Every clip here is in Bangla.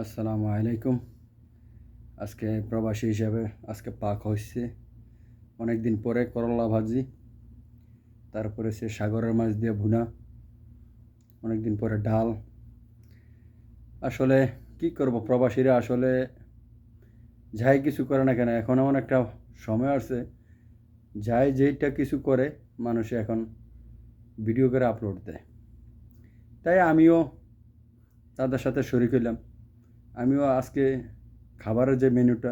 আসসালামু আলাইকুম। আজকে প্রবাসী হিসাবে আজকে পাক হচ্ছে অনেক দিন পরে করলা ভাজি, তারপরে সে সাগরের মাছ দিয়ে ভুনা, অনেক দিন পরে ডাল। আসলে কি করব, প্রবাসীরা আসলে যাই কিছু করে না কেন, এখন এমন একটা সময় আছে, যাই যেইটা কিছু করে মানুষে এখন ভিডিও করে আপলোড দেয়। তাই আমিও তাদের সাথে শরিক হইলাম। আমিও আজকে খাবারের যে মেনুটা,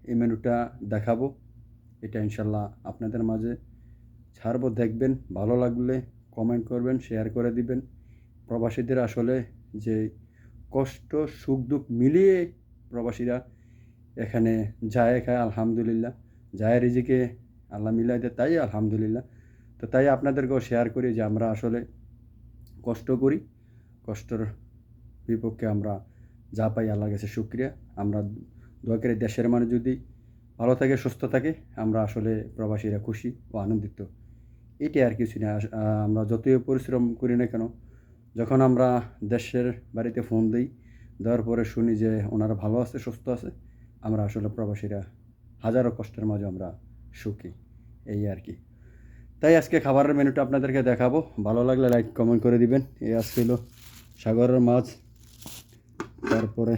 এই মেনুটা দেখাবো। এটা ইনশাল্লাহ আপনাদের মাঝে ছাড়বো, দেখবেন। ভালো লাগলে কমেন্ট করবেন, শেয়ার করে দিবেন। প্রবাসীদের আসলে যে কষ্ট সুখ দুঃখ মিলিয়ে প্রবাসীরা এখানে যায় খায়, আলহামদুলিল্লাহ। যায় রিজিকে আল্লাহ মিলাই দেয়, তাই আলহামদুলিল্লাহ। তো তাই আপনাদেরকেও শেয়ার করি যে আমরা আসলে কষ্ট করি, কষ্টর বিপক্ষে আমরা যা পাই আল্লাহর কাছে শুকরিয়া। আমরা দোয়া করি দেশের মানুষ যদি ভালো থাকে, সুস্থ থাকে, আমরা আসলে প্রবাসীরা খুশি ও আনন্দিত। এটাই আর কিছু না। আমরা যতই পরিশ্রম করি না কেন, যখন আমরা দেশের বাড়িতে ফোন দিই, দেওয়ার পরে শুনি যে ওনারা ভালো আছে, সুস্থ আছে, আমরা আসলে প্রবাসীরা হাজারো কষ্টের মাঝে আমরা সুখী। এই আর কি। তাই আজকে খাবারের মেনুটা আপনাদেরকে দেখাবো। ভালো লাগলে লাইক কমেন্ট করে দিবেন। এই আজকে হলো সাগরের মাছ, তারপরে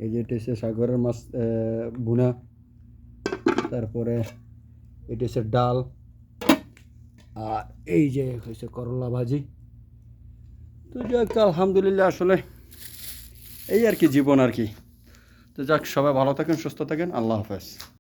এই যে এটা হচ্ছে সাগরের মাছ ভুনা, তারপরে এটা হচ্ছে ডাল, আর এই যে হচ্ছে করলা ভাজি। তো যাক, আলহামদুলিল্লাহ। আসলে এই আর কি জীবন আর কি। তো যাক, সবাই ভালো থাকেন, সুস্থ থাকেন। আল্লাহ হাফেজ।